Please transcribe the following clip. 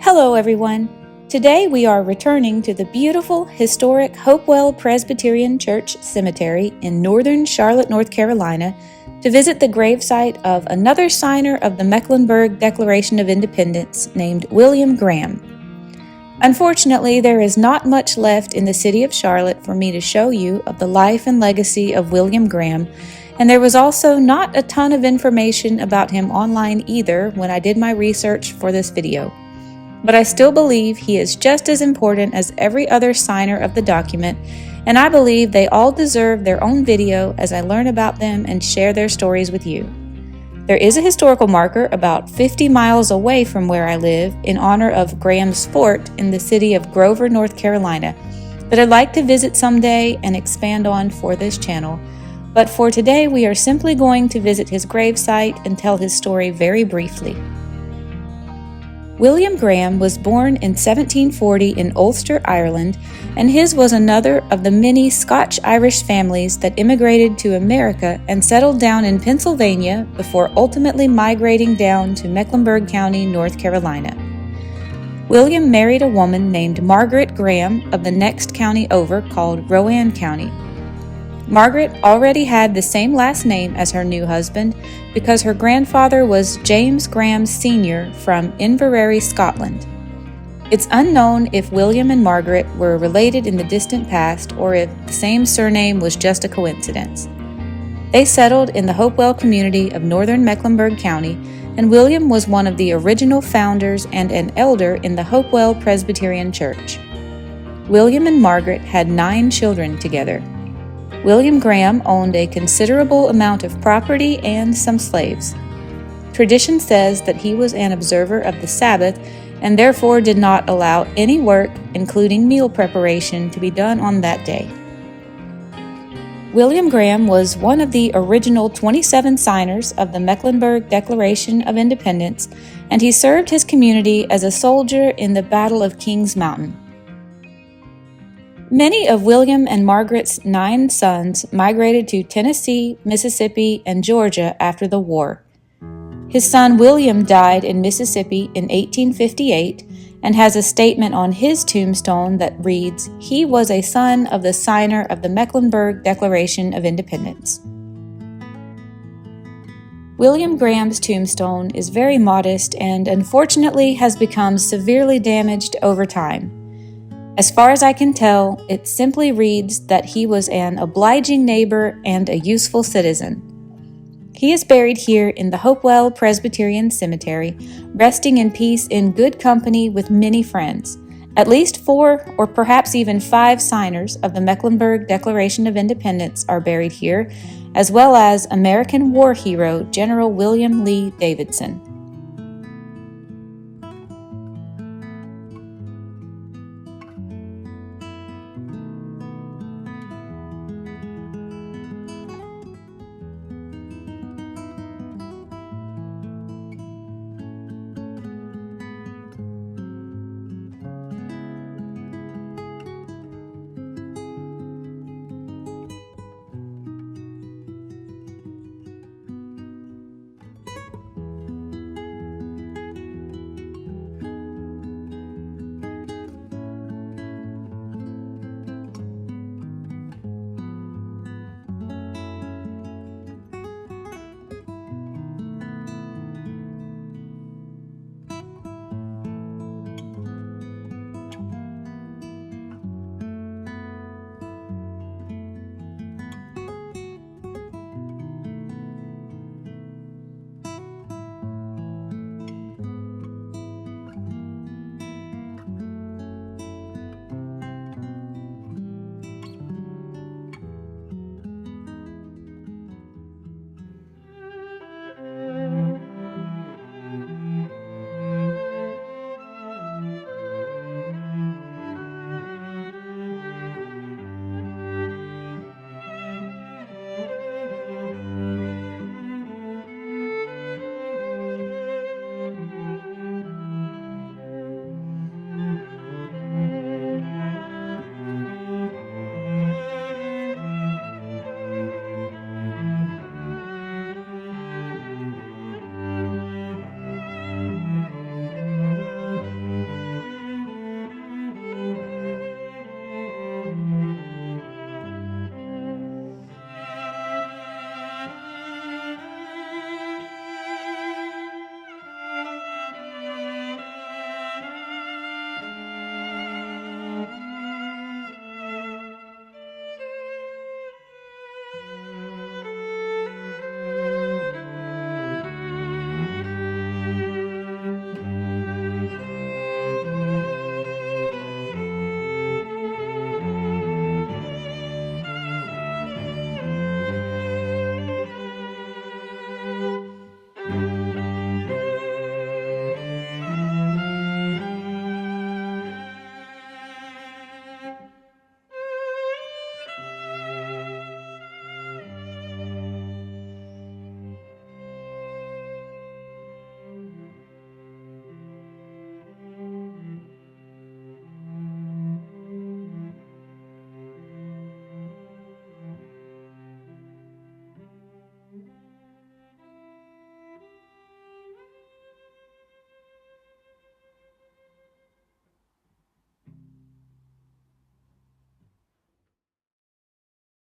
Hello everyone! Today we are returning to the beautiful, historic Hopewell Presbyterian Church Cemetery in northern Charlotte, North Carolina to visit the gravesite of another signer of the Mecklenburg Declaration of Independence named William Graham. Unfortunately, there is not much left in the city of Charlotte for me to show you of the life and legacy of William Graham, and there was also not a ton of information about him online either when I did my research for this video. But I still believe he is just as important as every other signer of the document, and I believe they all deserve their own video as I learn about them and share their stories with you. There is a historical marker about 50 miles away from where I live in honor of Graham's Fort in the city of Grover, North Carolina, that I'd like to visit someday and expand on for this channel. But for today, we are simply going to visit his gravesite and tell his story very briefly. William Graham was born in 1740 in Ulster, Ireland, and his was another of the many Scotch-Irish families that immigrated to America and settled down in Pennsylvania before ultimately migrating down to Mecklenburg County, North Carolina. William married a woman named Margaret Graham of the next county over called Rowan County. Margaret already had the same last name as her new husband because her grandfather was James Graham Sr. from Inverary, Scotland. It's unknown if William and Margaret were related in the distant past or if the same surname was just a coincidence. They settled in the Hopewell community of northern Mecklenburg County, and William was one of the original founders and an elder in the Hopewell Presbyterian Church. William and Margaret had 9 children together. William Graham owned a considerable amount of property and some slaves. Tradition says that he was an observer of the Sabbath and therefore did not allow any work, including meal preparation, to be done on that day. William Graham was one of the original 27 signers of the Mecklenburg Declaration of Independence, and he served his community as a soldier in the Battle of Kings Mountain. Many of William and Margaret's 9 sons migrated to Tennessee, Mississippi, and Georgia after the war. His son William died in Mississippi in 1858 and has a statement on his tombstone that reads, "He was a son of the signer of the Mecklenburg Declaration of Independence." William Graham's tombstone is very modest and unfortunately has become severely damaged over time. As far as I can tell, it simply reads that he was an obliging neighbor and a useful citizen. He is buried here in the Hopewell Presbyterian Cemetery, resting in peace in good company with many friends. At least 4 or perhaps even 5 signers of the Mecklenburg Declaration of Independence are buried here, as well as American war hero General William Lee Davidson.